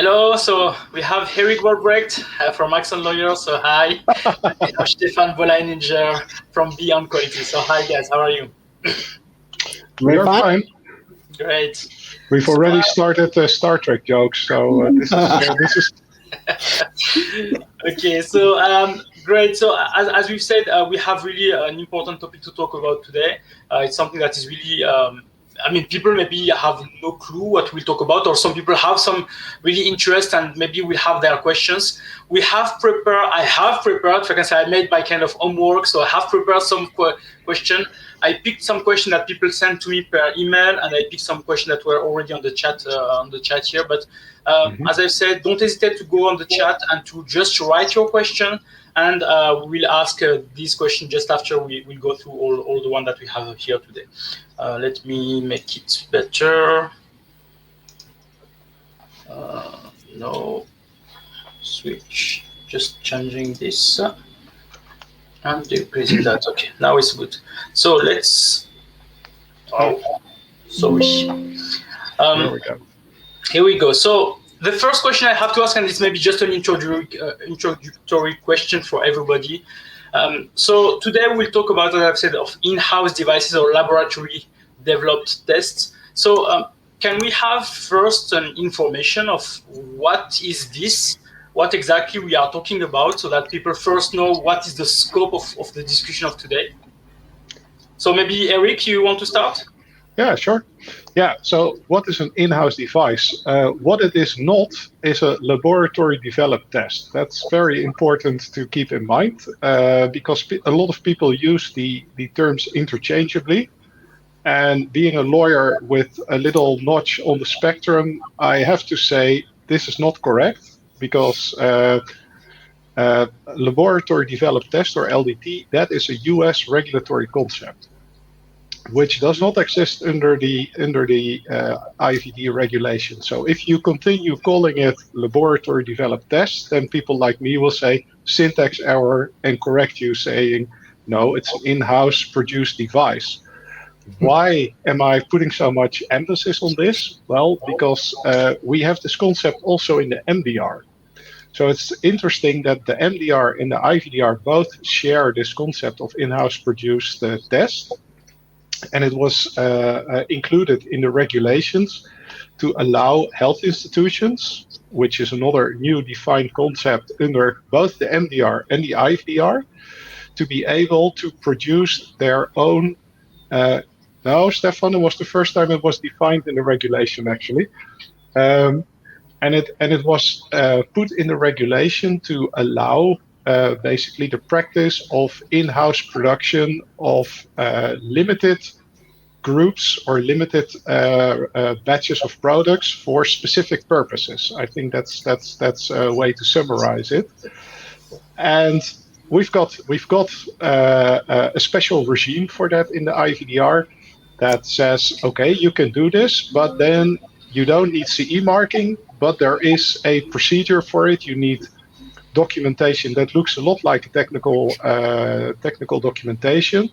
Hello, so we have Erik Vollebregt from Axon Lawyer, so hi. We have Stefan Bolleininger from Beyond Quality, so hi guys, how are you? We are fine. Great. We've already started Star Trek jokes, so this is. Okay, so great. So as we've said, we have really an important topic to talk about today. It's something that is really people maybe have no clue what we'll talk about, or some people have some really interest and maybe will have their questions. I have prepared, so I can say I made my kind of homework, so I have prepared some question. I picked some questions that people sent to me per email, and I picked some questions that were already on the chat here. But as I said, don't hesitate to go on the chat and to just write your question, and we'll ask these questions just after we'll go through all the one that we have here today. Let me make it better. No, switch. Just changing this. And decreasing that. Okay, now it's good. So let's. Oh, sorry. There we go. Here we go. So the first question I have to ask, and it's maybe just an introductory question for everybody. So today we'll talk about, as I've said, of in-house devices or laboratory developed tests. So can we have first an information of what is this? What exactly we are talking about, so that people first know what is the scope of the discussion of today. So maybe Erik, you want to start? Yeah, sure. Yeah, so what is an in-house device? What it is not is a laboratory developed test. That's very important to keep in mind because a lot of people use the terms interchangeably. And being a lawyer with a little notch on the spectrum, I have to say this is not correct. Because laboratory developed test, or LDT, that is a US regulatory concept, which does not exist under the IVD regulation. So if you continue calling it laboratory developed test, then people like me will say syntax error and correct you, saying, no, it's an in-house produced device. Why am I putting so much emphasis on this? Well, because we have this concept also in the MDR. So it's interesting that the MDR and the IVDR both share this concept of in-house produced test. And it was included in the regulations to allow health institutions, which is another new defined concept under both the MDR and the IVDR, to be able to produce their own. No, Stefan, it was the first time it was defined in the regulation, actually. And it was put in the regulation to allow basically the practice of in-house production of limited groups or limited batches of products for specific purposes. I think that's a way to summarize it. And we've got a special regime for that in the IVDR that says, okay, you can do this, but then you don't need CE marking, but there is a procedure for it. You need documentation that looks a lot like technical documentation.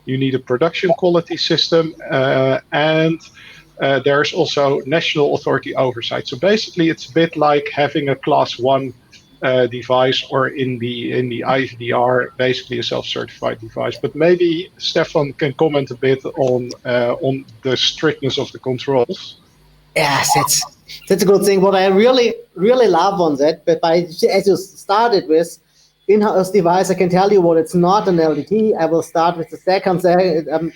You need a production quality system, and there's also national authority oversight. So basically, it's a bit like having a class 1 device, or in the IVDR, basically a self-certified device. But maybe Stefan can comment a bit on the strictness of the controls. Yes, that's a good thing. What I really love on that, but as you started with in-house device, I can tell you what it's not an LDT. I will start with the second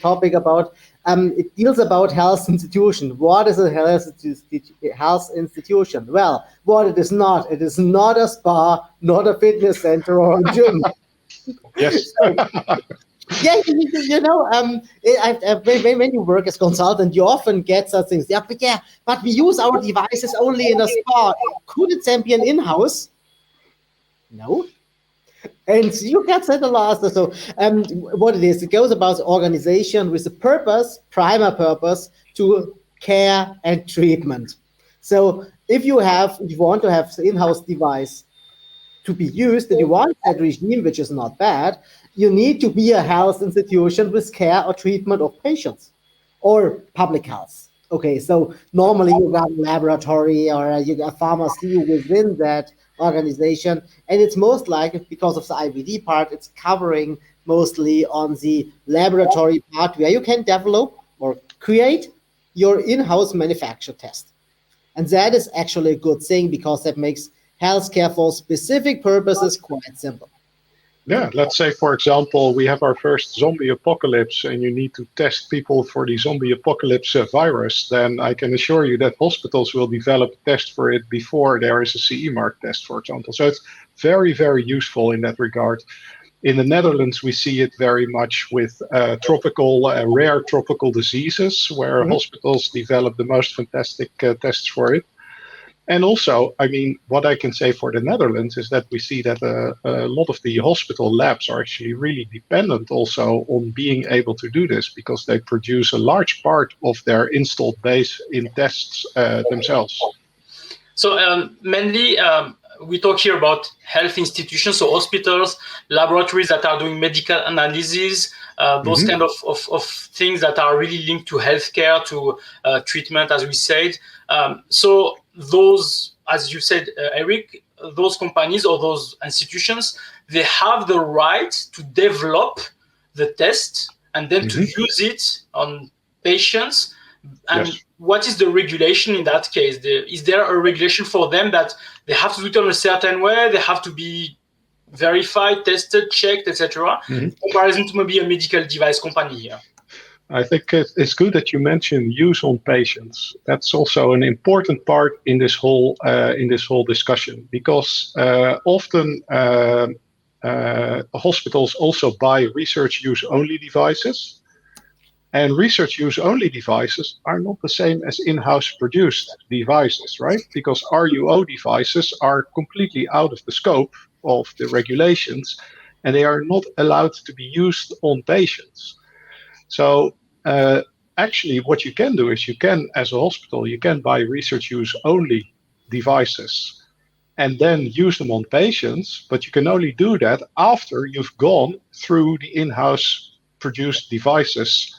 topic about it deals about health institution. What is a health institution? Well, what it is not a spa, not a fitness center or a gym. Yes. Yeah, when you work as consultant, you often get such things. Yeah, but we use our devices only in a spa. Could it then be an in-house? No. And you get that a lot. So what it is, it goes about organization with the primary purpose to care and treatment. So if you want to have the in-house device to be used, and you want that regime, which is not bad, you need to be a health institution with care or treatment of patients or public health. Okay, so normally you got a laboratory or you got a pharmacy within that organization, and it's most likely because of the IVD part, it's covering mostly on the laboratory part where you can develop or create your in-house manufacture test. And that is actually a good thing because that makes healthcare for specific purposes quite simple. Yeah, let's say, for example, we have our first zombie apocalypse and you need to test people for the zombie apocalypse virus, then I can assure you that hospitals will develop a test for it before there is a CE mark test, for example. So it's very, very useful in that regard. In the Netherlands, we see it very much with rare tropical diseases, where hospitals develop the most fantastic tests for it. And also, I mean, what I can say for the Netherlands is that we see that a lot of the hospital labs are actually really dependent also on being able to do this because they produce a large part of their installed base in tests themselves. So mainly, we talk here about health institutions, so hospitals, laboratories that are doing medical analysis, those kind of things that are really linked to healthcare, to treatment, as we said. So those, as you said, Erik, those companies or those institutions, they have the right to develop the test and then to use it on patients. And what is the regulation in that case? Is there a regulation for them that they have to do it on a certain way? They have to be verified, tested, checked, etc. In comparison to maybe a medical device company here. I think it's good that you mentioned use on patients. That's also an important part in this whole discussion because often hospitals also buy research use only devices. And research use only devices are not the same as in-house produced devices, right? Because RUO devices are completely out of the scope of the regulations and they are not allowed to be used on patients. So actually what you can do is you can, as a hospital, you can buy research use only devices and then use them on patients, but you can only do that after you've gone through the in-house produced devices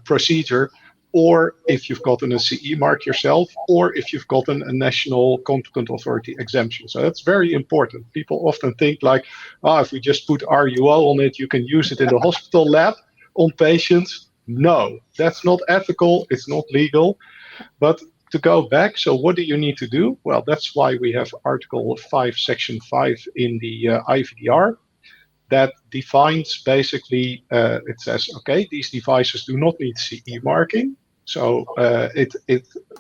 procedure, or if you've gotten a CE mark yourself, or if you've gotten a national competent authority exemption. So that's very important. People often think like, if we just put RUO on it, you can use it in the hospital lab on patients. No, that's not ethical. It's not legal. But to go back, so what do you need to do? Well, that's why we have Article 5, Section 5 in the IVDR. That defines basically, it says, okay, these devices do not need CE marking. So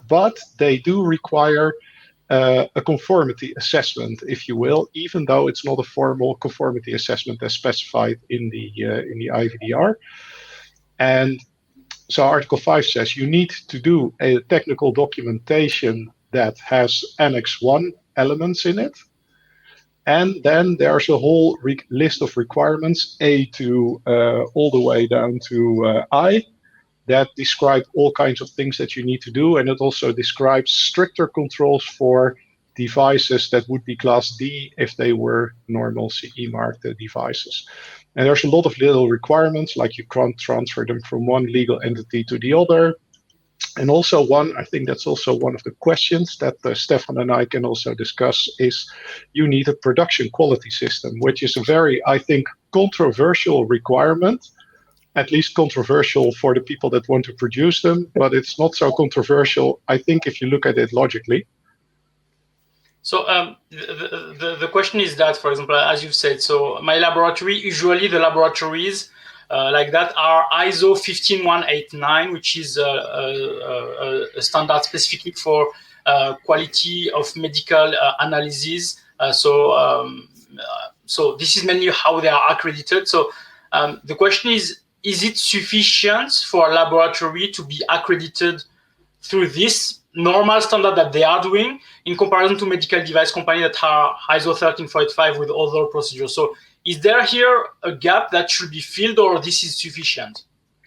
but they do require a conformity assessment, if you will, even though it's not a formal conformity assessment as specified in the IVDR. And so Article 5 says you need to do a technical documentation that has Annex 1 elements in it. And then there's a whole list of requirements, A to all the way down to I, that describe all kinds of things that you need to do. And it also describes stricter controls for devices that would be Class D if they were normal CE marked devices. And there's a lot of little requirements, like you can't transfer them from one legal entity to the other. And also I think that's also one of the questions that Stefan and I can also discuss is you need a production quality system, which is a very, I think, controversial requirement, at least controversial for the people that want to produce them, but it's not so controversial, I think, if you look at it logically. So the question is that, for example, as you said, so my laboratory, usually the laboratories like that are ISO 15189, which is a standard specifically for quality of medical analysis. So this is mainly how they are accredited. So the question is it sufficient for a laboratory to be accredited through this normal standard that they are doing in comparison to medical device company that are ISO 13485 with other procedures? So is there here a gap that should be filled, or this is sufficient?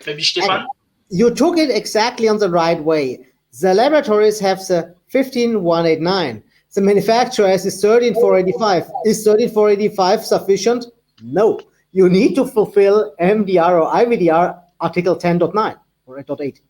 Maybe Stefan? You took it exactly on the right way. The laboratories have the 15189. The manufacturer has the 13485. Is 13485 sufficient? No. You need to fulfill MDR or IVDR Article 10.9, or .8.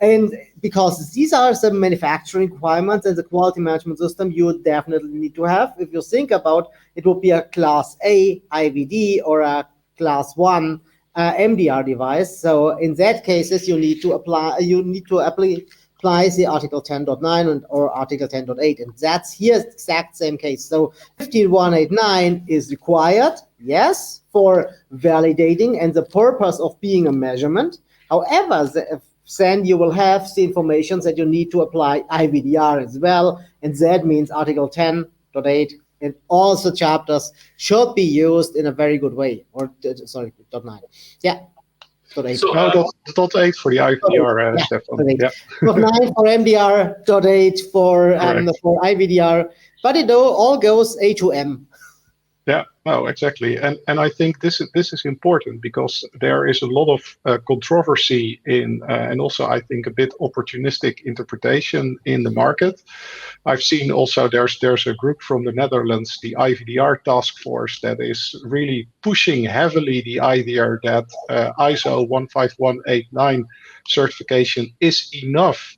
And because these are some manufacturing requirements and the quality management system you definitely need to have. If you think about it, would be a class A IVD or a class 1 MDR device. So in that cases, you need to apply the Article 10.9 or Article 10.8, and that's here the exact same case. So 15189 is required, yes, for validating and the purpose of being a measurement. However, then you will have the information that you need to apply IVDR as well, and that means Article 10.8 and all the chapters should be used in a very good way. Or sorry, .9. Yeah. .8. So, .8 for the IVDR, yeah, Stefan. Yeah. .9 for MDR, .8 for IVDR, but it all goes A to M. Yeah, no, exactly, and I think this is important because there is a lot of controversy in, and also I think a bit opportunistic interpretation in the market. I've seen also there's a group from the Netherlands, the IVDR task force, that is really pushing heavily the idea that ISO 15189 certification is enough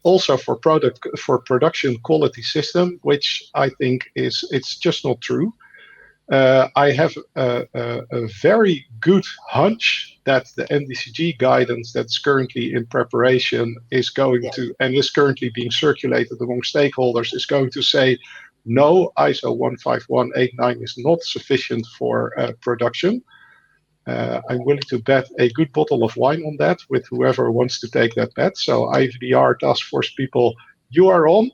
also for production quality system, which I think it's just not true. I have a very good hunch that the NDCG guidance that's currently in preparation is going to, and is currently being circulated among stakeholders, is going to say, no, ISO 15189 is not sufficient for production. I'm willing to bet a good bottle of wine on that with whoever wants to take that bet. So IVDR task force people, you are on.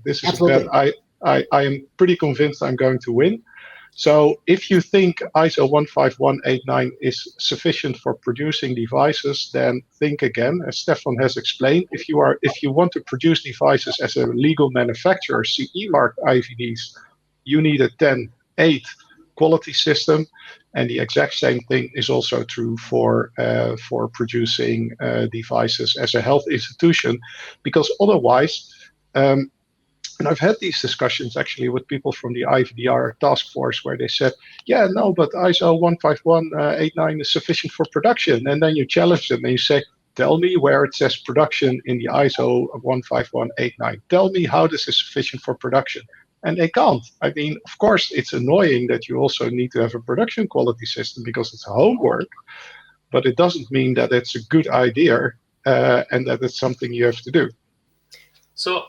This is Absolutely. a bet I am pretty convinced I'm going to win. So if you think ISO 15189 is sufficient for producing devices, then think again. As Stefan has explained, if you want to produce devices as a legal manufacturer, CE mark IVDs, you need a 10.8 quality system, and the exact same thing is also true for producing devices as a health institution, because otherwise. And I've had these discussions actually with people from the IVDR task force where they said, yeah, no, but ISO 15189 is sufficient for production. And then you challenge them and you say, tell me where it says production in the ISO 15189. Tell me how this is sufficient for production. And they can't. I mean, of course, it's annoying that you also need to have a production quality system because it's homework, but it doesn't mean that it's a good idea and that it's something you have to do. So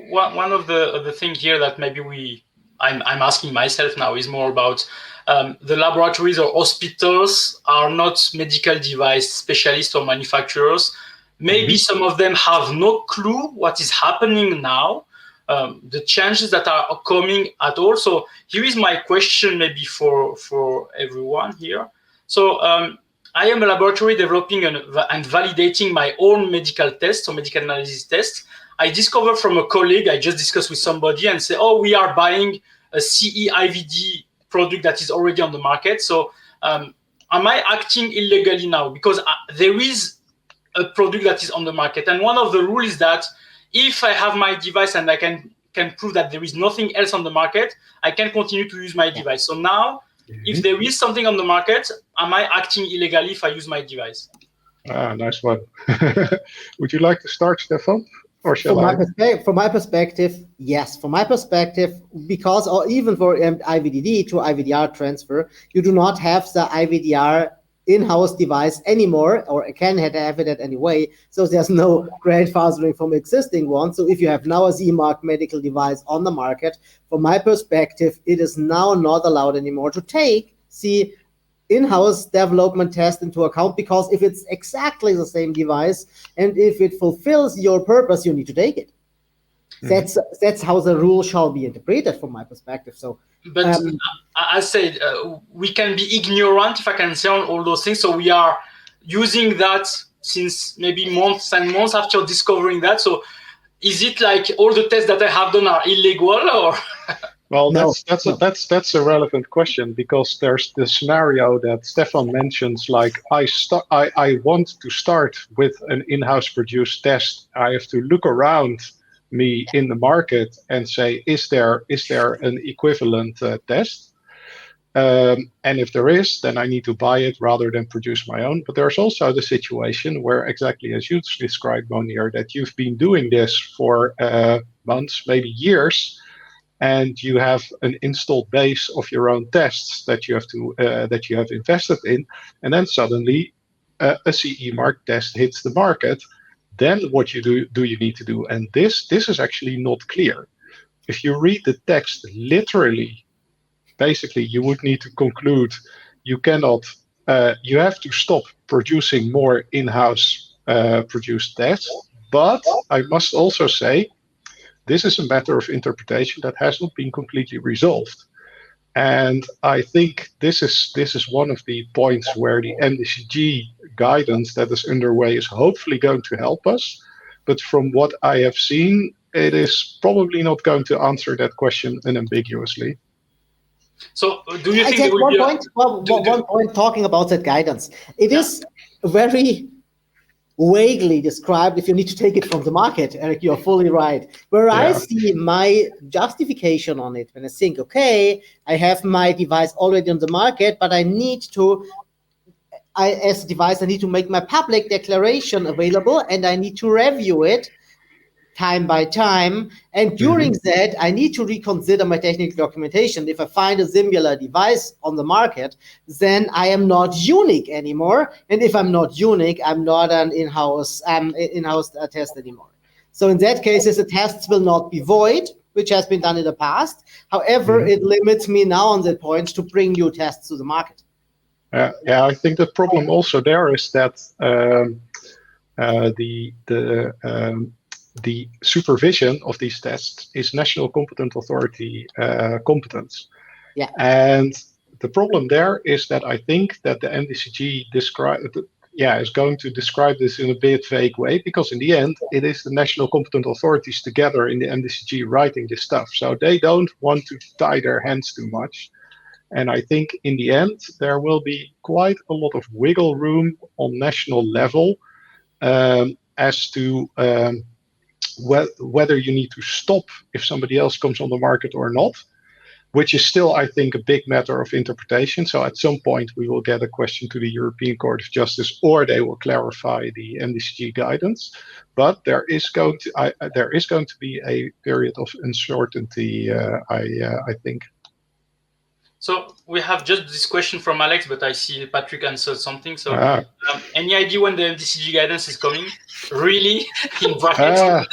one of the things here that maybe I'm asking myself now is more about the laboratories or hospitals are not medical device specialists or manufacturers. Maybe some of them have no clue what is happening now, the changes that are coming at all. So here is my question maybe for everyone here. So I am a laboratory developing and validating my own medical tests or medical analysis tests. I discover from a colleague, I just discussed with somebody and say, oh, we are buying a CE IVD product that is already on the market. So am I acting illegally now? Because there is a product that is on the market. And one of the rules is that if I have my device and I can prove that there is nothing else on the market, I can continue to use my device. So now, if there is something on the market, am I acting illegally if I use my device? Nice one. Would you like to start, Stefan? Or shall From my perspective, yes. From my perspective, because or even for IVDD to IVDR transfer, you do not have the IVDR in-house device anymore, or can have it anyway. So there's no grandfathering from existing ones. So if you have now a CE mark medical device on the market, from my perspective, it is now not allowed anymore to take the in-house development test into account, because if it's exactly the same device and if it fulfills your purpose, you need to take it. That's how the rule shall be interpreted from my perspective. So, but I said we can be ignorant, if I can say, on all those things. So we are using that since maybe months and months after discovering that. So is it like all the tests that I have done are illegal, or? Well, that's a relevant question, because there's the scenario that Stefan mentions, like I want to start with an in-house produced test. I have to look around me in the market and say, is there an equivalent test? And if there is, then I need to buy it rather than produce my own. But there's also the situation where, exactly as you described, Monir, that you've been doing this for months, maybe years, and you have an installed base of your own tests that you have invested in, and then suddenly a CE mark test hits the market. Then what you you need to do? And this is actually not clear. If you read the text literally, basically you would need to conclude you cannot, you have to stop producing more in-house produced tests. But I must also say, this is a matter of interpretation that has not been completely resolved. And I think this is one of the points where the MDCG guidance that is underway is hopefully going to help us. But from what I have seen, it is probably not going to answer that question unambiguously. So do you think I there will one be one point talking about that guidance. It is very vaguely described if you need to take it from the market. Erik, you're fully right. Where I see my justification on it, when I think, okay, I have my device already on the market, but I need to, as a device, I need to make my public declaration available, and I need to review it time by time. And during that, I need to reconsider my technical documentation. If I find a similar device on the market, then I am not unique anymore. And if I'm not unique, I'm not an in-house test anymore. So in that case, the tests will not be void, which has been done in the past. However, it limits me now on that point to bring new tests to the market. I think the problem also there is that the supervision of these tests is national competent authority competence. Yeah. And the problem there is that I think that the MDCG is going to describe this in a bit vague way, because in the end, it is the national competent authorities together in the MDCG writing this stuff. So they don't want to tie their hands too much. And I think in the end, there will be quite a lot of wiggle room on national level as to whether you need to stop if somebody else comes on the market or not, which is still, I think, a big matter of interpretation. So at some point, we will get a question to the European Court of Justice, or they will clarify the MDCG guidance. But there is going to be a period of uncertainty, I think. So we have just this question from Alex, but I see Patrick answered something. So any idea when the MDCG guidance is coming? Really? In brackets?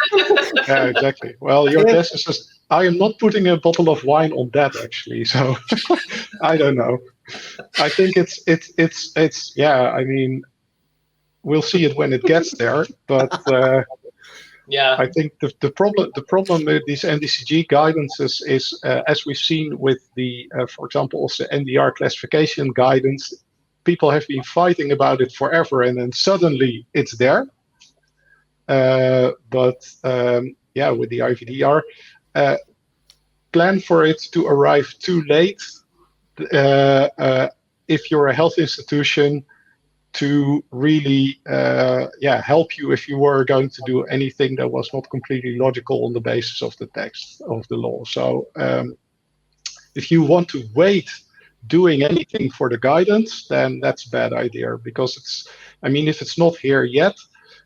Yeah, exactly. Well, your guess is just, I am not putting a bottle of wine on that, actually. So I don't know. I think it's I mean, we'll see it when it gets there, but yeah, I think the problem with these MDCG guidances is, as we've seen with the, for example, also NDR classification guidance, people have been fighting about it forever, and then suddenly it's there. But with the IVDR, plan for it to arrive too late if you're a health institution, to really help you if you were going to do anything that was not completely logical on the basis of the text of the law. So if you want to wait doing anything for the guidance, then that's a bad idea, because if it's not here yet,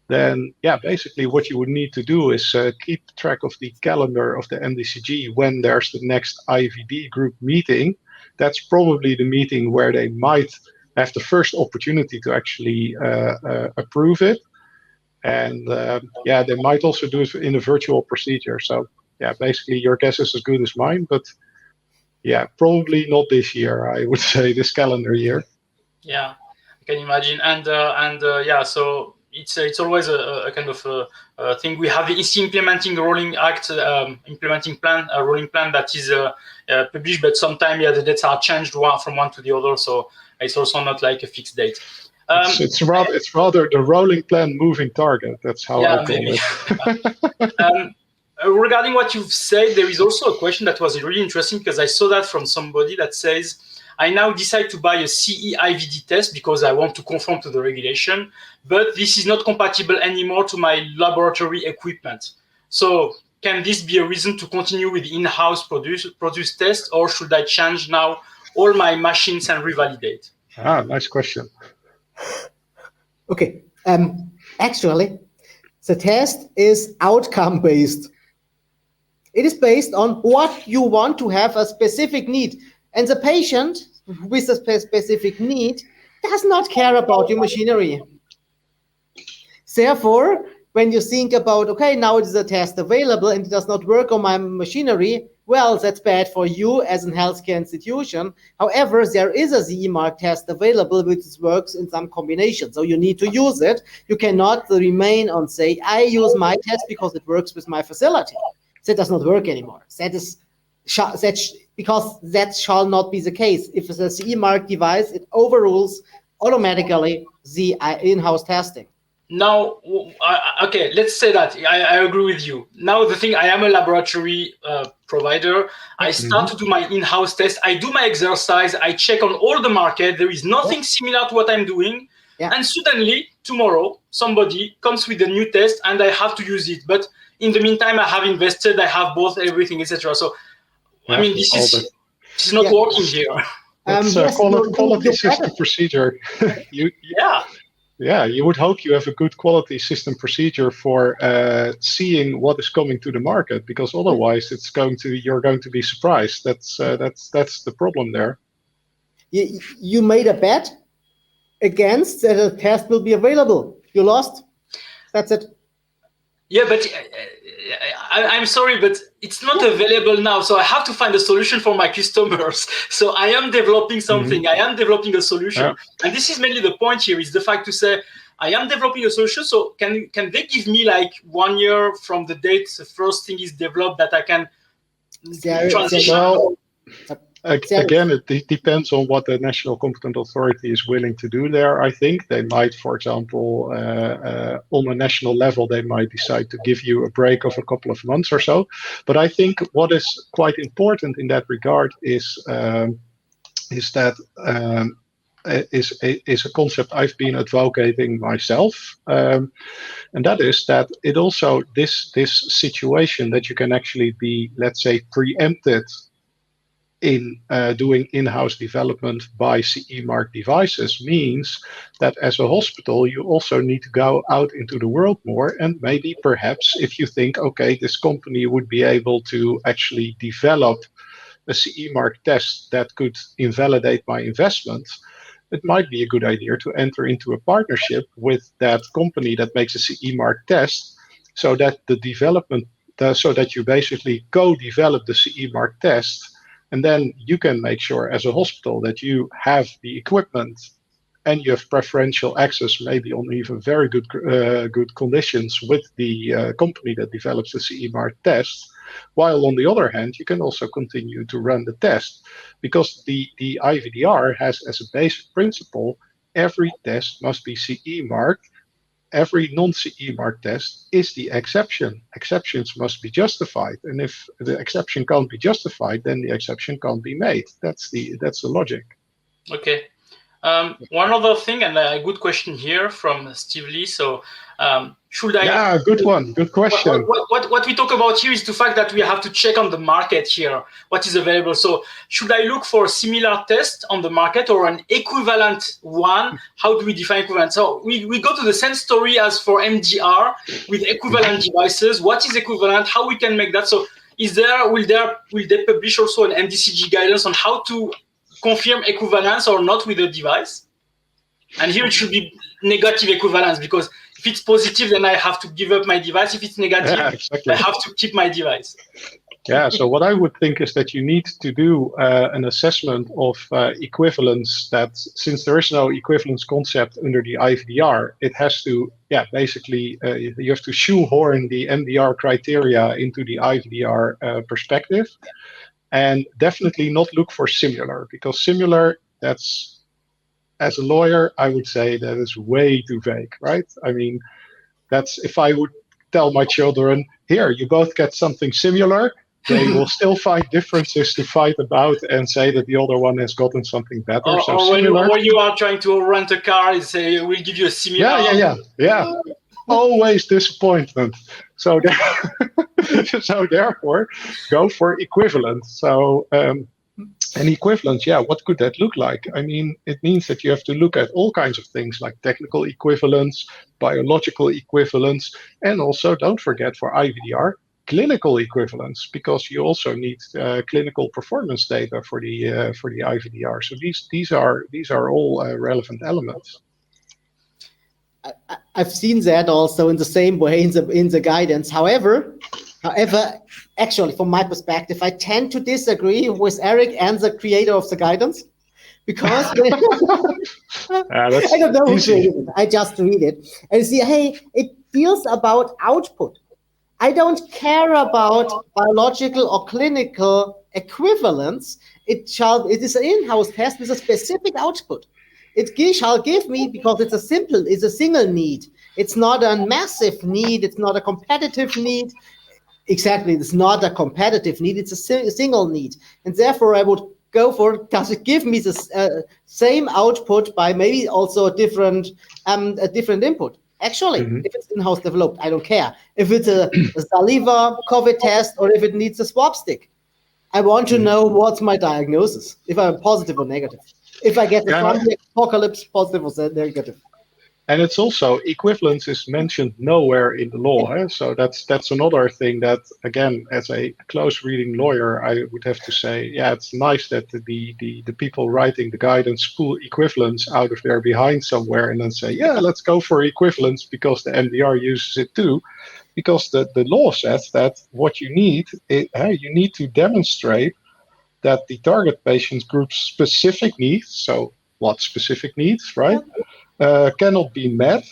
then basically what you would need to do is keep track of the calendar of the MDCG when there's the next IVD group meeting. That's probably the meeting where they might have the first opportunity to actually approve it. And they might also do it in a virtual procedure. So basically your guess is as good as mine, but probably not this year, I would say, this calendar year. Yeah, I can imagine. So it's always a kind of thing. We have the EC implementing the rolling act, implementing plan, a rolling plan that is published, but sometimes the dates are changed from one to the other. So it's also not like a fixed date. It's rather the rolling plan moving target. That's how I call it. Regarding what you've said, there is also a question that was really interesting, because I saw that from somebody that says, I now decide to buy a CE IVD test because I want to conform to the regulation, but this is not compatible anymore to my laboratory equipment. So can this be a reason to continue with in-house produced tests, or should I change now all my machines and revalidate? Nice question. Okay. Actually, the test is outcome-based. It is based on what you want to have a specific need. And the patient with a specific need does not care about your machinery. Therefore, when you think about, okay, now it is a test available and it does not work on my machinery, well, that's bad for you as a healthcare institution. However, there is a CE mark test available which works in some combination. So you need to use it. You cannot remain on say, I use my test because it works with my facility. That does not work anymore. Because that shall not be the case. If it's a CE mark device, it overrules automatically the in-house testing. Now, okay, let's say that I agree with you. Now, the thing, I am a laboratory provider. I start to do my in-house test. I do my exercise. I check on all the market. There is nothing similar to what I'm doing. And suddenly, tomorrow, somebody comes with a new test and I have to use it. But in the meantime, I have invested, I have bought everything, etc. So, I mean, this is not working here. It's quality system procedure. You would hope you have a good quality system procedure for seeing what is coming to the market, because otherwise you're going to be surprised. That's the problem there. You made a bet against that a test will be available. You lost. That's it. Yeah, but I'm sorry, but it's not available now. So I have to find a solution for my customers. So I am developing something. I am developing a solution. And this is mainly the point here, is the fact to say, I am developing a solution. So can they give me like 1 year from the date the first thing is developed that I can transition? Well, again, it depends on what the national competent authority is willing to do there. I think they might, for example, on a national level, they might decide to give you a break of a couple of months or so. But I think what is quite important in that regard is a concept I've been advocating myself, and that is that it also this situation that you can actually be, let's say, preempted in doing in-house development by CE mark devices means that as a hospital, you also need to go out into the world more, and maybe perhaps if you think, okay, this company would be able to actually develop a CE mark test that could invalidate my investment, it might be a good idea to enter into a partnership with that company that makes a CE mark test, so that the development, so that you basically co-develop the CE mark test. And then you can make sure as a hospital that you have the equipment and you have preferential access, maybe on even very good conditions with the company that develops the CE mark test. While on the other hand, you can also continue to run the test, because the IVDR has as a basic principle, every test must be CE marked. Every non-CE mark test is the exception. Exceptions must be justified, and if the exception can't be justified, then the exception can't be made. That's the logic. Okay. One other thing, and a good question here from Steve Lee. So, should I? Yeah, good one. Good question. What we talk about here is the fact that we have to check on the market here, what is available. So, should I look for a similar test on the market or an equivalent one? How do we define equivalent? So, we go to the same story as for MDR with equivalent devices. What is equivalent? How we can make that? So, will they publish also an MDCG guidance on how to confirm equivalence or not with a device? And here it should be negative equivalence, because if it's positive, then I have to give up my device. If it's negative, exactly, I have to keep my device. Yeah, so what I would think is that you need to do an assessment of equivalence, that since there is no equivalence concept under the IVDR, it has to, basically you have to shoehorn the MDR criteria into the IVDR perspective. And definitely not look for similar, because similar, that's, as a lawyer, I would say that is way too vague, right? I mean, that's, if I would tell my children, here, you both get something similar, they will still find differences to fight about and say that the other one has gotten something better. Or when you are trying to rent a car and say, we'll give you a similar. Yeah. Always disappointment. So therefore, go for equivalent. So And equivalence, yeah, what could that look like? I mean, it means that you have to look at all kinds of things like technical equivalence, biological equivalence, and also don't forget for IVDR, clinical equivalence, because you also need clinical performance data for the IVDR. So these are all relevant elements. I've seen that also in the same way in the guidance. However, actually, from my perspective, I tend to disagree with Erik and the creator of the guidance, because I don't know who created it. I just read it and see, hey, it deals about output. I don't care about biological or clinical equivalence. It is an in-house test with a specific output. It shall give me, because it's a single need. It's not a massive need. It's not a competitive need. Exactly, it's not a competitive need. It's a single need, and therefore I would go for, does it give me the same output by maybe also a different input? Actually, if it's in-house developed, I don't care. If it's a saliva COVID test or if it needs a swab stick, I want to know what's my diagnosis, if I'm positive or negative. If I get the zombie apocalypse, positive or negative. And it's also, equivalence is mentioned nowhere in the law. So that's another thing that, again, as a close reading lawyer, I would have to say, yeah, it's nice that the people writing the guidance pull equivalence out of their behind somewhere and then say, yeah, let's go for equivalence because the MDR uses it too. Because the law says that what you need to demonstrate that the target patient group's specific needs, so what specific needs, right? Cannot be met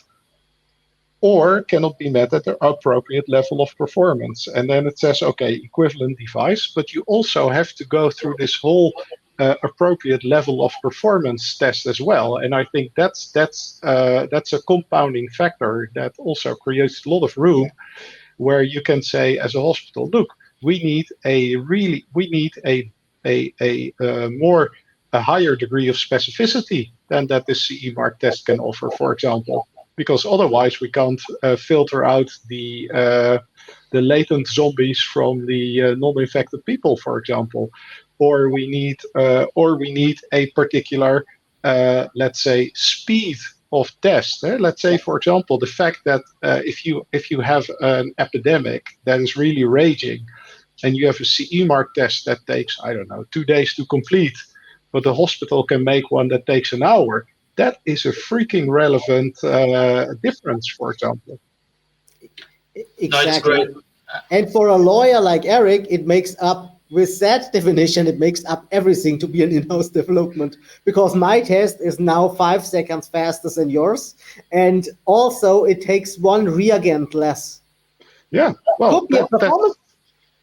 or cannot be met at the appropriate level of performance. And then it says, okay, equivalent device, but you also have to go through this whole appropriate level of performance test as well. And I think that's a compounding factor that also creates a lot of room where you can say as a hospital, look, we need a higher degree of specificity than that the CE mark test can offer, for example, because otherwise we can't filter out the latent zombies from the non-infected people, for example, or we need a particular, let's say, speed of test. Let's say, for example, the fact that if you have an epidemic that is really raging, and you have a CE mark test that takes, I don't know, 2 days to complete, but the hospital can make one that takes an hour, that is a freaking relevant difference, for example. Exactly. That's great. And for a lawyer like Erik, it makes up, with that definition, it makes up everything to be an in-house development, because my test is now 5 seconds faster than yours. And also it takes one reagent less. Yeah, well, could be a performance.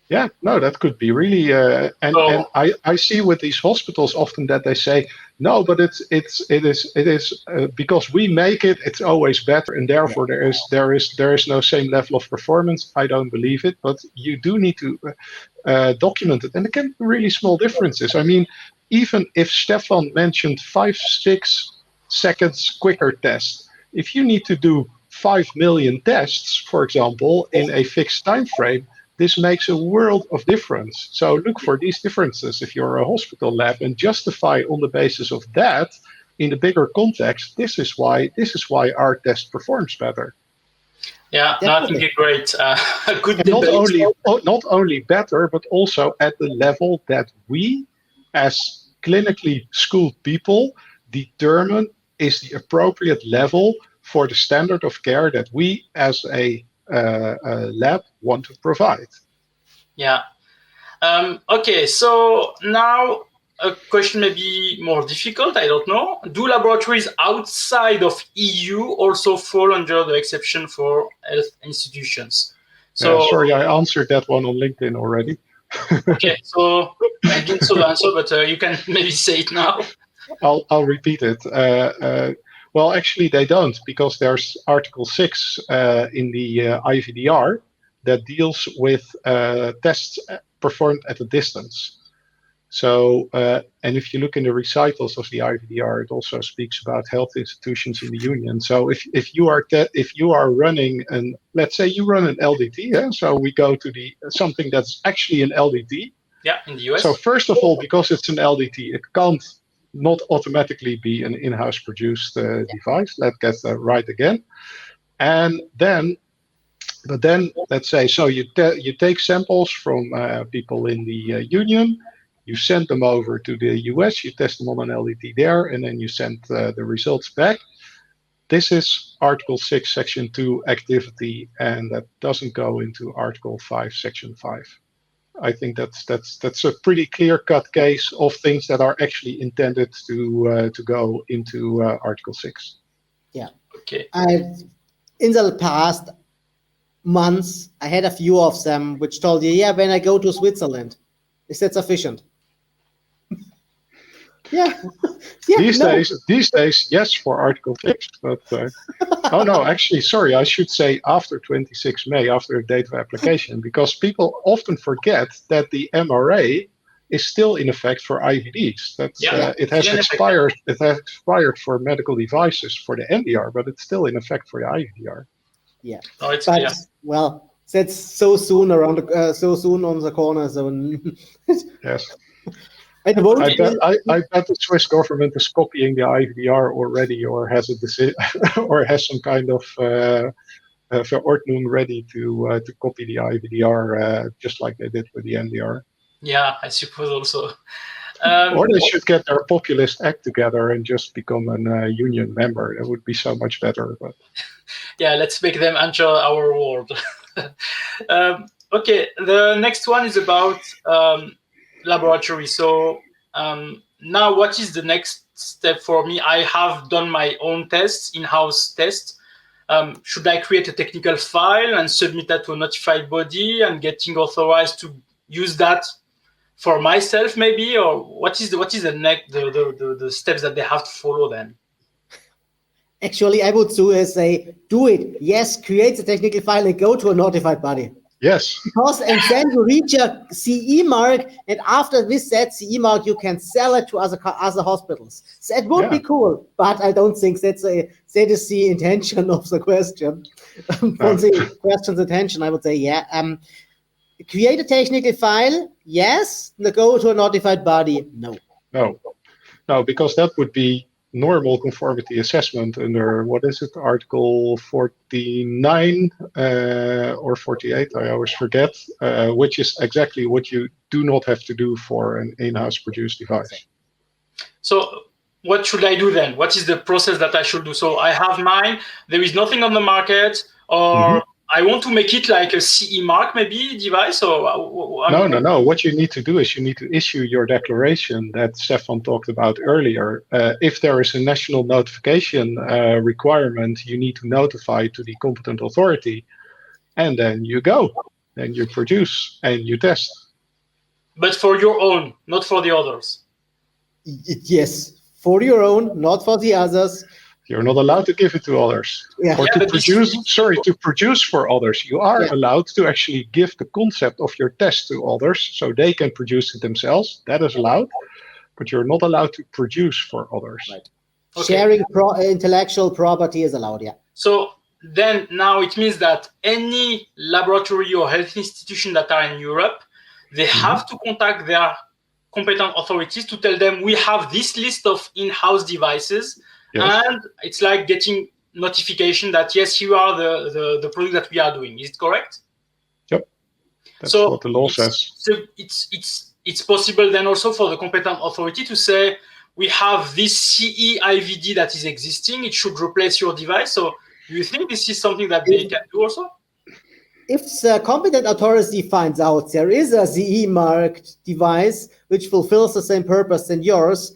Yeah, no, that could be really, and I see with these hospitals often that they say, no, but it is because we make it, it's always better, and therefore there is no same level of performance. I don't believe it, but you do need to document it, and there can be really small differences. I mean, even if Stefan mentioned 5-6 seconds quicker test, if you need to do 5 million tests, for example, in a fixed time frame, this makes a world of difference. So look for these differences if you're a hospital lab and justify on the basis of that in the bigger context. This is why our test performs better. Yeah, no, I think it's great. Good debate. Not only better, but also at the level that we, as clinically schooled people, determine is the appropriate level for the standard of care that we, as a lab, want to provide. Yeah. Okay, so now a question may be more difficult, I don't know. Do laboratories outside of EU also fall under the exception for health institutions? So sorry, I answered that one on LinkedIn already. Okay, so I didn't saw the answer, but you can maybe say it now. I'll repeat it. Well, actually, they don't, because there's Article 6 in the IVDR that deals with tests performed at a distance. So, and if you look in the recitals of the IVDR, it also speaks about health institutions in the union. So, if you are running let's say you run an LDT, so we go to something that's actually an LDT, Yeah, in the US. So first of all, because it's an LDT, it can't not automatically be an in-house produced device. Let's get that right again. And then, but then let's say, so you take samples from people in the union, you send them over to the US, you test them on an LDT there, and then you send the results back. This is Article 6, Section 2 activity, and that doesn't go into Article 5, Section 5. I think that's a pretty clear-cut case of things that are actually intended to go into Article 6. Yeah. Okay. In the past months, I had a few of them which told you, yeah, when I go to Switzerland, is that sufficient? Yeah. These days, yes, for Article 6, but oh no, actually, sorry, I should say after 26 May, after the date of application, because people often forget that the MRA is still in effect for IVDs. It has expired. It has expired for medical devices for the MDR, but it's still in effect for the IVDR. Yeah, it's clear. Well, that's so soon on the corner. So yes. I bet the Swiss government is copying the IVDR already, or has a decision, or has some kind of verordnung ready to copy the IVDR, just like they did with the NDR. Yeah, I suppose also. Or they should get their populist act together and just become a union member. That would be so much better. But yeah, let's make them enter our world. Okay, the next one is about laboratory. So now what is the next step for me? I have done my own tests, in-house tests. Should I create a technical file and submit that to a notified body and getting authorized to use that for myself, maybe? Or what is the next the steps that they have to follow then? Actually, I would say do it. Yes, create the technical file and go to a notified body. Yes. Because and then you reach a CE mark, and after with that CE mark, you can sell it to other hospitals. So it would be cool, but I don't think that is the intention of the question. From the question's attention, I would say, create a technical file, yes. Go to a notified body, no. No, because that would be normal conformity assessment under, what is it, Article 49 or 48, I always forget, which is exactly what you do not have to do for an in-house produced device. So what should I do then? What is the process that I should do? So I have mine, there is nothing on the market, or I want to make it like a CE mark, maybe, device? Or No. What you need to do is you need to issue your declaration that Stefan talked about earlier. If there is a national notification requirement, you need to notify to the competent authority, and then you go, and you produce, and you test. But for your own, not for the others? Yes, for your own, not for the others. You're not allowed to give it to others. Yeah. Or to produce for others. You are allowed to actually give the concept of your test to others so they can produce it themselves. That is allowed, but you're not allowed to produce for others. Right. Okay. Sharing intellectual property is allowed, yeah. So then now it means that any laboratory or health institution that are in Europe, they have to contact their competent authorities to tell them we have this list of in-house devices. Yes. And it's like getting notification that, yes, you are the product that we are doing. Is it correct? Yep. That's what the law says. So it's possible then also for the competent authority to say, we have this CE IVD that is existing. It should replace your device. So do you think this is something that they can do also? If the competent authority finds out there is a CE marked device which fulfills the same purpose than yours,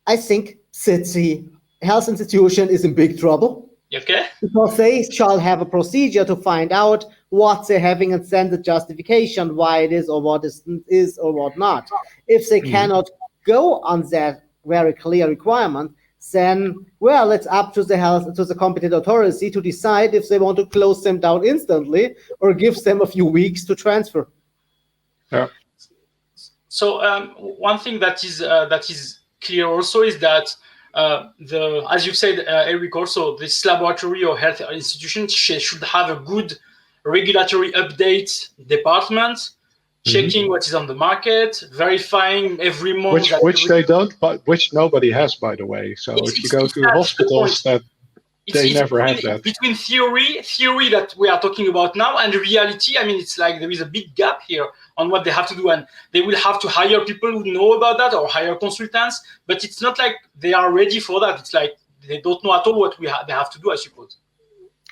I think that the health institution is in big trouble. Okay. Because they shall have a procedure to find out what they're having and send the justification why it is or what is or what not. If they cannot go on that very clear requirement, then, well, it's up to the competent authority to decide if they want to close them down instantly or give them a few weeks to transfer. Yeah. So one thing that is clear also is that as you said, Erik, also this laboratory or health institution should have a good regulatory update department checking what is on the market, verifying every month. Which they don't, but which nobody has, by the way. So if you go to hospitals, they never have that. Between theory that we are talking about now and reality, I mean, it's like there is a big gap here on what they have to do, and they will have to hire people who know about that or hire consultants, but it's not like they are ready for that. It's like they don't know at all what they have to do, I suppose.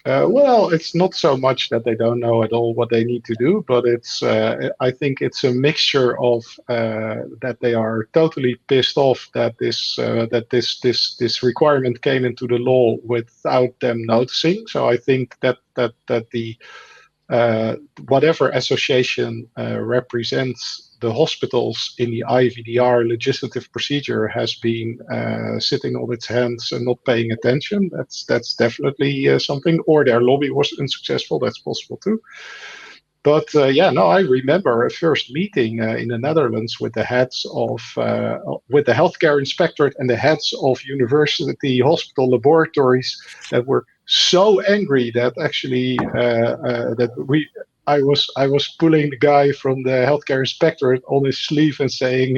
Well, it's not so much that they don't know at all what they need to do, but it's I think it's a mixture of that they are totally pissed off that this requirement came into the law without them noticing. So I think that the whatever association represents the hospitals in the IVDR legislative procedure has been sitting on its hands and not paying attention. That's definitely something. Or their lobby was unsuccessful. That's possible too. But I remember a first meeting in the Netherlands with the heads of with the healthcare inspectorate and the heads of university hospital laboratories that were so angry that actually I was pulling the guy from the healthcare inspectorate on his sleeve and saying,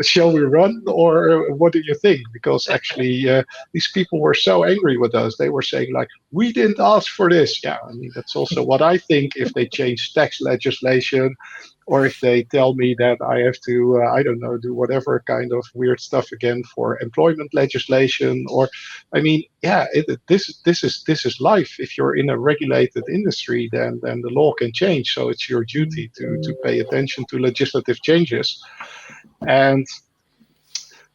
shall we run, or what do you think? Because actually these people were so angry with us. They were saying like, we didn't ask for this. Yeah, I mean, that's also what I think if they change tax legislation, or if they tell me that I have to, I don't know, do whatever kind of weird stuff again for employment legislation, or, I mean, yeah, this is life. If you're in a regulated industry, then the law can change. So it's your duty to pay attention to legislative changes. And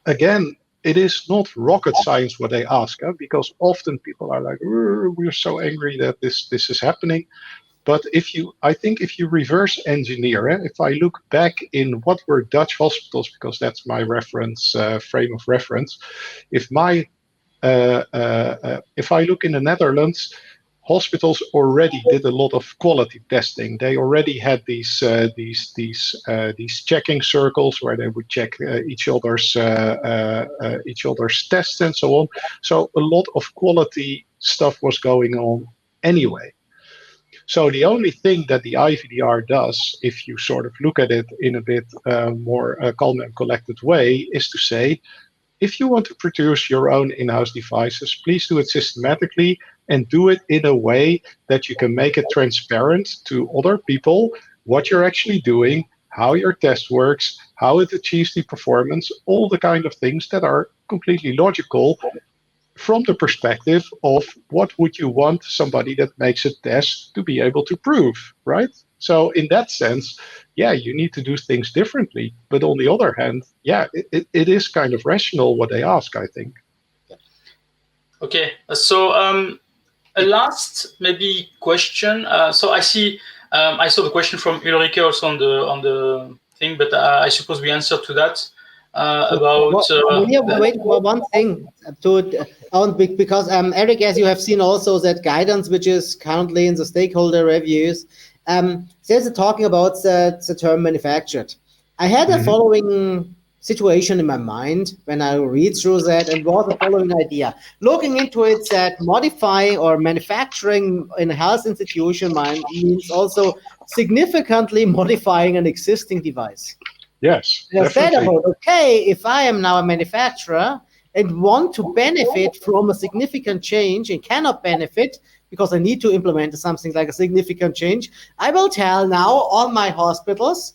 again, it is not rocket science what they ask, because often people are like, we're so angry that this is happening. But I think if you reverse engineer, if I look back in what were Dutch hospitals, because that's my reference frame of reference, if I look in the Netherlands, hospitals already did a lot of quality testing. They already had these checking circles where they would check each other's tests and so on. So a lot of quality stuff was going on anyway. So the only thing that the IVDR does, if you sort of look at it in a bit more calm and collected way, is to say, if you want to produce your own in-house devices, please do it systematically and do it in a way that you can make it transparent to other people what you're actually doing, how your test works, how it achieves the performance, all the kind of things that are completely logical from the perspective of what would you want somebody that makes a test to be able to prove, right? So in that sense, yeah, you need to do things differently. But on the other hand, yeah, it is kind of rational what they ask, I think. Okay, so a last maybe question. So I see, I saw the question from Ulrike also on the thing, but I suppose we answered to that. About wait for one thing because Erik, as you have seen also that guidance which is currently in the stakeholder reviews, there's a talking about the term manufactured. I had a following situation in my mind when I read through that, and was the following idea. Looking into it, that modifying or manufacturing in a health institution means also significantly modifying an existing device. Yes, instead about, okay, if I am now a manufacturer and want to benefit from a significant change and cannot benefit because I need to implement something like a significant change, I will tell now all my hospitals,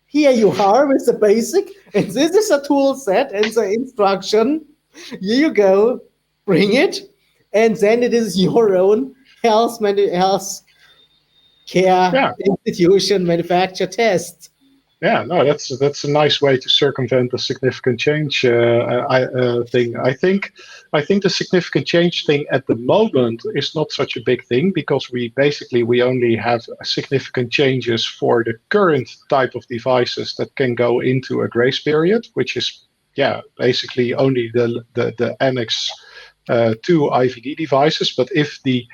here you are with the basic, and this is a tool set and the instruction. Here you go, bring it, and then it is your own health care institution manufacture test. Yeah, no, that's a nice way to circumvent the significant change thing. I think the significant change thing at the moment is not such a big thing, because we only have significant changes for the current type of devices that can go into a grace period, which is basically only the Annex 2 IVD devices. But if the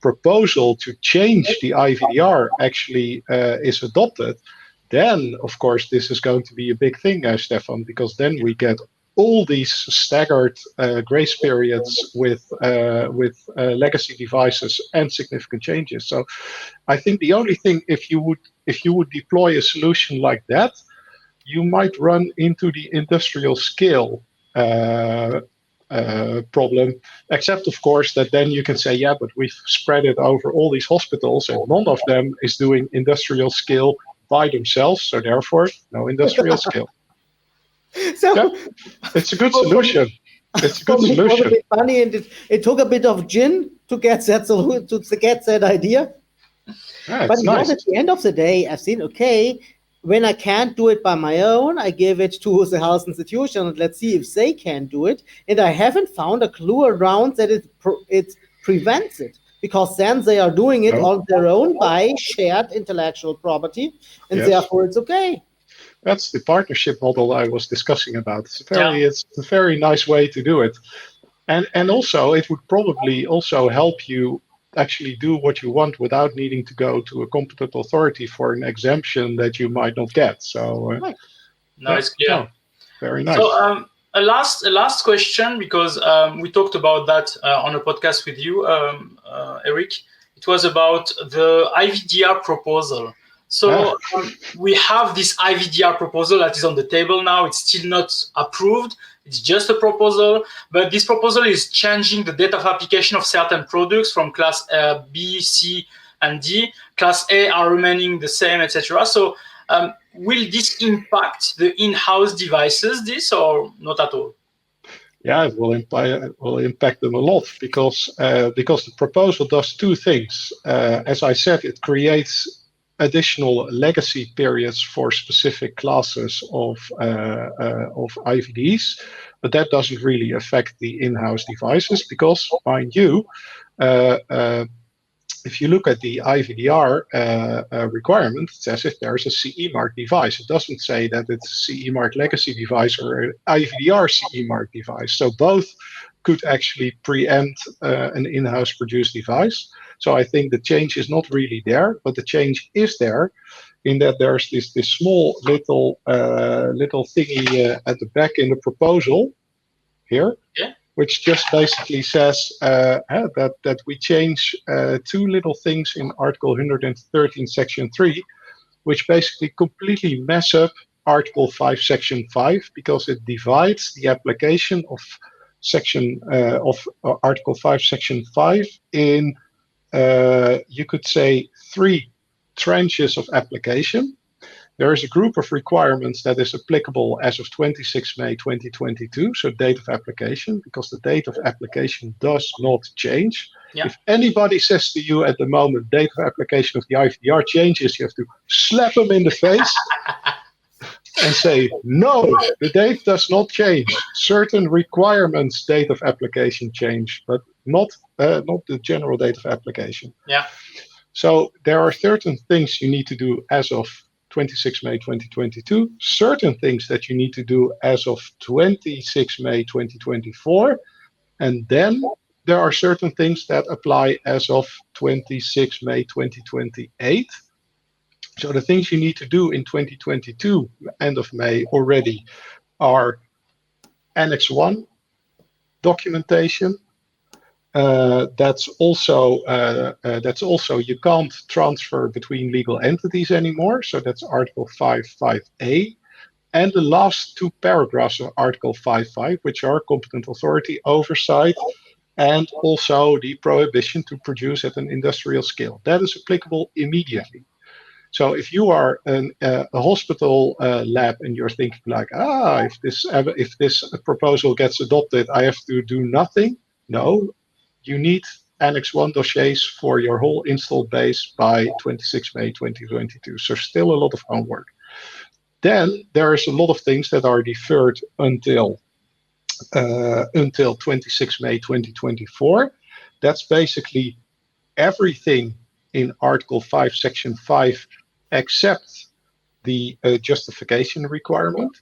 proposal to change the IVDR actually is adopted, then, of course, this is going to be a big thing, Stefan, because then we get all these staggered grace periods with legacy devices and significant changes. So I think the only thing, if you would deploy a solution like that, you might run into the industrial scale problem, except of course that then you can say, yeah, but we've spread it over all these hospitals and none of them is doing industrial scale by themselves, so therefore no industrial scale. So yeah, it's a good solution. It's a good solution. It was a bit funny, and it took a bit of gin to get that solution, to get that idea. Yeah, but nice. At the end of the day, I've seen, okay, when I can't do it by my own, I give it to the health institution and let's see if they can do it. And I haven't found a clue around that it prevents it, because then they are doing it on their own by shared intellectual property, and therefore it's okay. That's the partnership model I was discussing about. It's a very nice way to do it. And also it would probably also help you actually do what you want without needing to go to a competent authority for an exemption that you might not get. So nice, very nice. So a last question, because we talked about that on a podcast with you, Erik. It was about the IVDR proposal. So we have this IVDR proposal that is on the table now. It's still not approved. It's just a proposal, but this proposal is changing the date of application of certain products from class B, C, and D. Class A are remaining the same, etc. So will this impact the in-house devices, or not at all? Yeah, it will impact them a lot, because the proposal does two things. As I said, it creates additional legacy periods for specific classes of IVDs, but that doesn't really affect the in-house devices, because, mind you, if you look at the IVDR requirement, it says if there's a CE mark device. It doesn't say that it's a CE mark legacy device or an IVDR CE mark device. So both could actually preempt an in-house produced device. So I think the change is not really there, but the change is there in that there's this small little thingy at the back in the proposal here, which just basically says that we change two little things in Article 113, Section 3, which basically completely mess up Article 5, Section 5, because it divides the application of Article 5, Section 5 in you could say 3 tranches of application. There is a group of requirements that is applicable as of 26 May 2022, so date of application, because the date of application does not change. Yeah. If anybody says to you at the moment, date of application of the IVDR changes, you have to slap them in the face and say, no, the date does not change. Certain requirements, date of application change, but not the general date of application. Yeah. So there are certain things you need to do as of 26 May 2022, certain things that you need to do as of 26 May 2024, and then there are certain things that apply as of 26 May 2028. So the things you need to do in 2022, end of May already, are Annex 1 documentation. That's also you can't transfer between legal entities anymore. So that's Article 5.5a. And the last 2 paragraphs of Article 5.5, which are competent authority oversight, and also the prohibition to produce at an industrial scale. That is applicable immediately. So if you are a hospital lab and you're thinking like, if this proposal gets adopted, I have to do nothing. No, you need Annex 1 dossiers for your whole installed base by 26 May 2022. So still a lot of homework. Then there is a lot of things that are deferred until 26 May 2024. That's basically everything in Article 5, Section 5, except the justification requirement.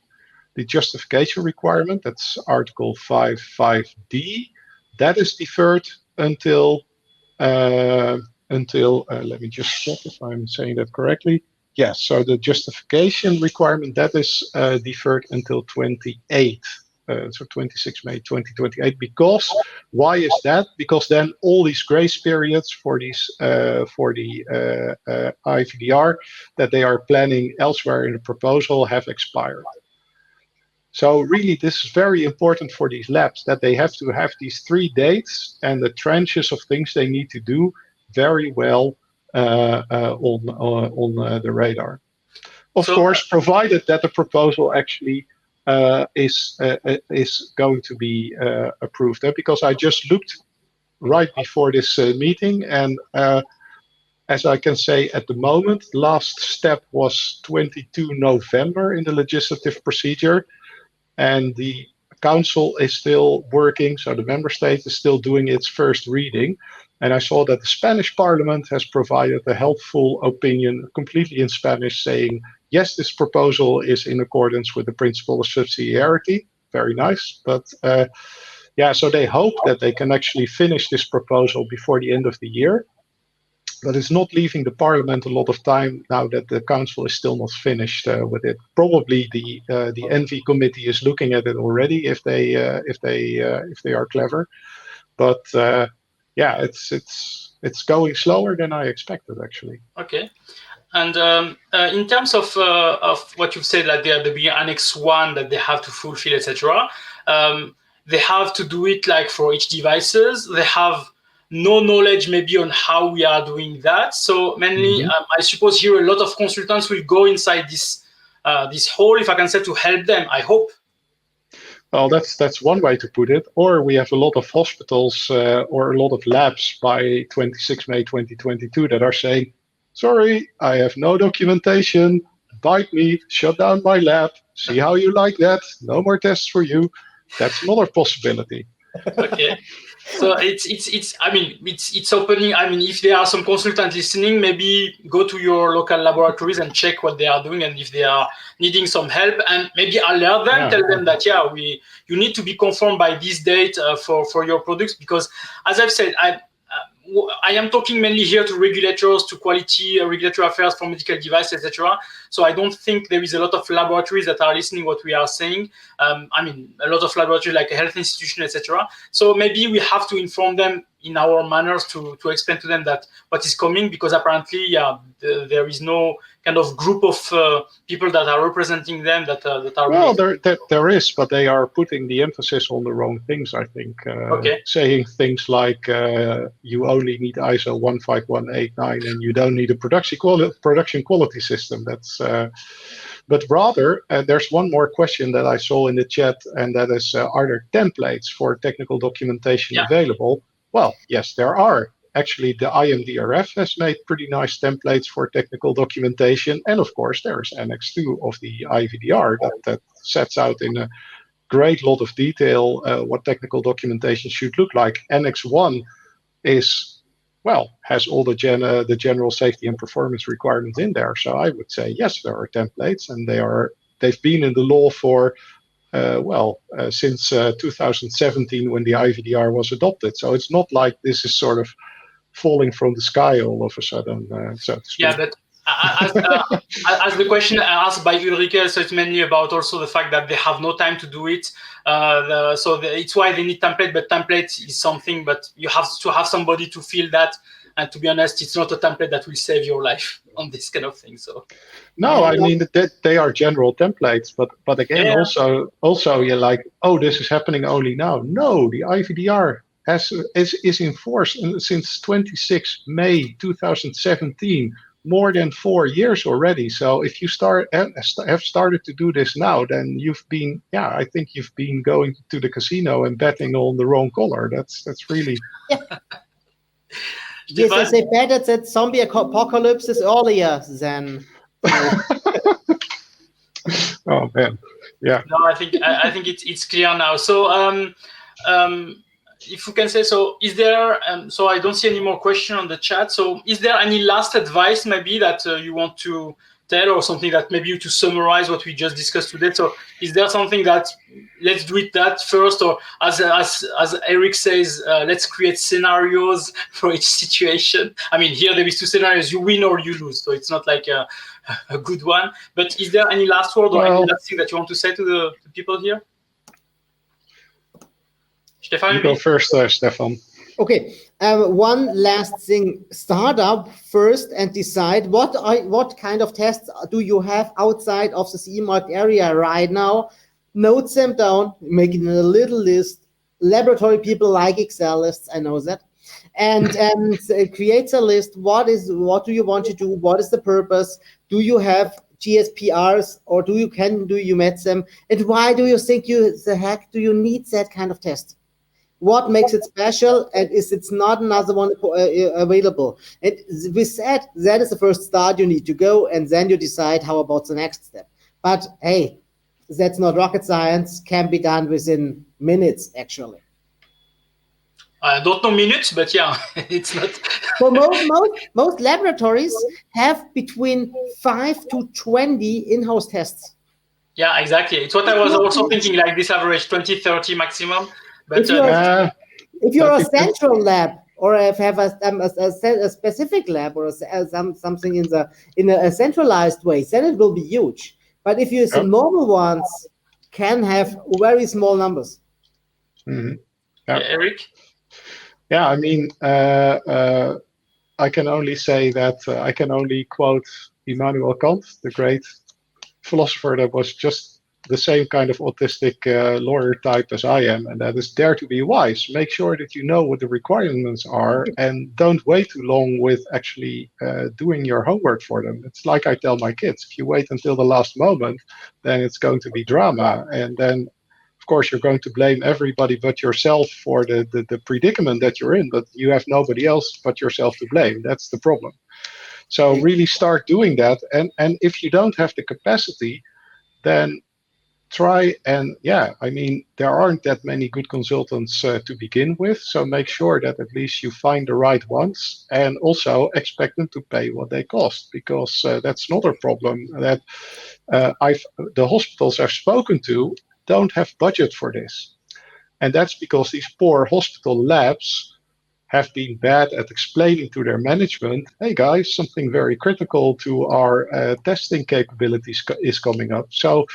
The justification requirement, that's Article 5.5d, that is deferred until let me just check if I'm saying that correctly. Yes, so the justification requirement, that is deferred until 28 so 26 May 2028. Because why is that? Because then all these grace periods for these for the IVDR that they are planning elsewhere in the proposal have expired. So really, this is very important for these labs, that they have to have these 3 dates and the tranches of things they need to do very well on the radar. Of course, provided that the proposal actually is going to be approved. Because I just looked right before this meeting, and as I can say at the moment, last step was 22 November in the legislative procedure, and the council is still working, so the member state is still doing its first reading. And I saw that the Spanish parliament has provided a helpful opinion completely in Spanish saying, yes, this proposal is in accordance with the principle of subsidiarity. Very nice. But yeah, so they hope that they can actually finish this proposal before the end of the year. But it's not leaving the parliament a lot of time now that the council is still not finished with it. Probably the Envy committee is looking at it already if they are clever. But yeah, it's going slower than I expected, actually. Okay. And in terms of what you've said, like there be Annex 1 that they have to fulfill, etc. They have to do it like for each devices. They have no knowledge maybe on how we are doing that. So mainly, I suppose here a lot of consultants will go inside this this hole, if I can say, to help them. I hope. Well, that's one way to put it. Or we have a lot of hospitals or a lot of labs by 26 May 2022 that are saying, sorry, I have no documentation, bite me, shut down my lab, see how you like that, no more tests for you. That's another possibility. Okay. So it's opening. I mean, if there are some consultants listening, maybe go to your local laboratories and check what they are doing, and if they are needing some help, and maybe alert them, tell them that you need to be conformed by this date for your products, because as I've said, I am talking mainly here to regulators, to quality, regulatory affairs for medical devices, etc. So I don't think there is a lot of laboratories that are listening what we are saying. I mean, a lot of laboratories like a health institution, etc. So maybe we have to inform them in our manners to explain to them that what is coming, because apparently, there is no kind of group of people that are representing them that are. Well, there is, but they are putting the emphasis on the wrong things, I think. Saying things like you only need ISO 15189 and you don't need a production quality system. That's. But rather, there's one more question that I saw in the chat, and that is, are there templates for technical documentation available? Well, yes, there are. Actually, the IMDRF has made pretty nice templates for technical documentation. And of course, there's Annex 2 of the IVDR that sets out in a great lot of detail what technical documentation should look like. Annex 1 is, well, has all the general safety and performance requirements in there. So I would say, yes, there are templates, and they've been in the law for since 2017 when the IVDR was adopted. So it's not like this is sort of falling from the sky all of a sudden, so to speak. Yeah, but as the question asked by Ulrike, so it's mainly about also the fact that they have no time to do it. It's why they need template, but template is something, but you have to have somebody to fill that. And to be honest, it's not a template that will save your life on this kind of thing. So no, I mean they are general templates, but again, also you're like, oh, this is happening only now. No, the IVDR is in force since 26 May 2017, more than 4 years already. So if you have started to do this now, then you've been, I think you've been going to the casino and betting on the wrong color. That's really. Yes, as they betted that zombie apocalypse is earlier than. Oh man, yeah. No, I think it's clear now. So if you can say so, is there? So I don't see any more questions on the chat. So is there any last advice maybe that you want to tell, or something that maybe to summarize what we just discussed today? So is there something that let's do it that first, or as Erik says, let's create scenarios for each situation? I mean, here there is 2 scenarios: you win or you lose. So it's not like a good one. But is there any last word or any last thing that you want to say to the people here? Stefan, You go first, Stefan. Okay, one last thing. Start up first and decide what kind of tests do you have outside of the CE marked area right now. Note them down, make it in a little list. Laboratory people like Excel lists, I know that. And create a list. What do you want to do? What is the purpose? Do you have GSPRs or do you met them? And why do you think do you need that kind of test? What makes it special, and is it's not another one available? And with that is the first start you need to go, and then you decide how about the next step. But hey, that's not rocket science, can be done within minutes, actually. I don't know minutes, but yeah, it's not. So most laboratories have between 5 to 20 in-house tests. Yeah, exactly. It's what I was also thinking, like this average 20, 30 maximum. But if you're a central lab or have a specific lab or something in a centralized way, then it will be huge. But if you see normal ones, can have very small numbers. Mm-hmm. Erik? Yeah, I mean, I can only say that I can only quote Immanuel Kant, the great philosopher that was just the same kind of autistic lawyer type as I am, and that is dare to be wise. Make sure that you know what the requirements are and don't wait too long with actually doing your homework for them. It's like I tell my kids, if you wait until the last moment, then it's going to be drama. And then, of course, you're going to blame everybody but yourself for the predicament that you're in, but you have nobody else but yourself to blame. That's the problem. So really start doing that. And if you don't have the capacity, then try and I mean, there aren't that many good consultants to begin with, so make sure that at least you find the right ones, and also expect them to pay what they cost, because that's not a problem that the hospitals I've spoken to don't have budget for this, and that's because these poor hospital labs have been bad at explaining to their management, hey guys, something very critical to our testing capabilities is coming up. So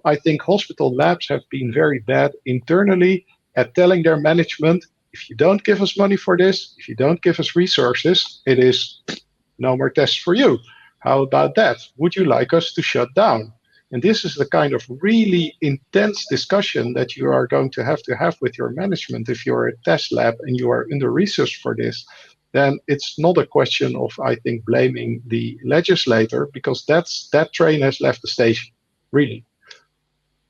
I think hospital labs have been very bad internally at telling their management, if you don't give us money for this, if you don't give us resources, it is no more tests for you. How about that? Would you like us to shut down? And this is the kind of really intense discussion that you are going to have with your management. If you're a test lab and you are under-resourced for this, then it's not a question of, I think, blaming the legislator, because that train has left the station, really.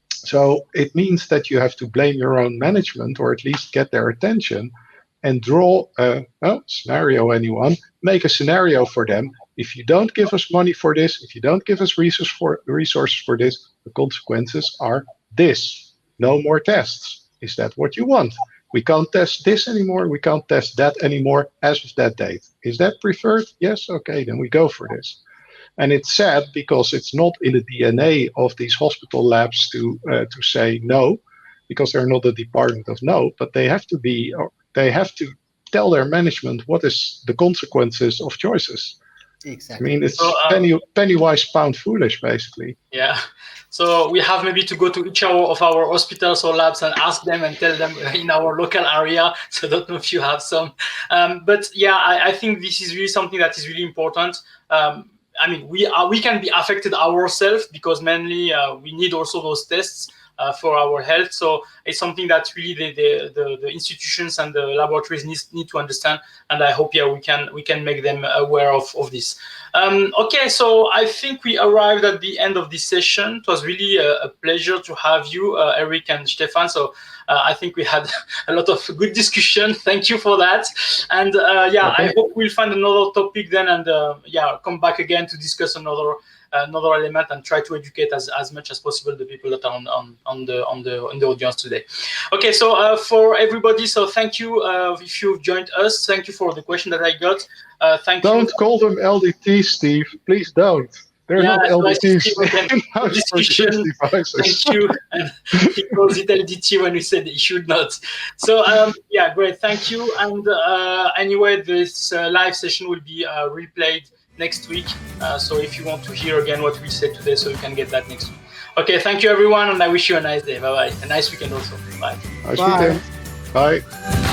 So it means that you have to blame your own management, or at least get their attention, and draw a scenario, make a scenario for them. If you don't give us money for this, if you don't give us resources for this, the consequences are this. No more tests. Is that what you want? We can't test this anymore. We can't test that anymore as of that date. Is that preferred? Yes. Okay, then we go for this. And it's sad because it's not in the DNA of these hospital labs to say no, because they're not the department of no, but they have to tell their management what is the consequences of choices. Exactly. I mean, it's penny wise, pound foolish, basically. Yeah. So we have maybe to go to each of our hospitals or labs and ask them and tell them in our local area. So I don't know if you have some. But yeah, I think this is really something that is really important. I mean, we can be affected ourselves, because mainly we need also those tests for our health. So it's something that really the institutions and the laboratories need to understand. And I hope we can make them aware of this. Okay, so I think we arrived at the end of this session. It was really a pleasure to have you, Erik and Stefan. So I think we had a lot of good discussion. Thank you for that. And I hope we'll find another topic then, and come back again to discuss another element and try to educate as much as possible the people that are on the audience today. Okay, so for everybody, so thank you if you've joined us. Thank you for the question that I got. Thank you. Don't call them LDTs, Steve. Please don't. They're not LDTs. Thank you. And he calls it LDT when we said he should not. So great. Thank you. And anyway, this live session will be replayed next week. So if you want to hear again what we said today, so you can get that next week. Okay, thank you everyone, and I wish you a nice day. Bye-bye. A nice weekend also. Bye. Nice weekend. Bye.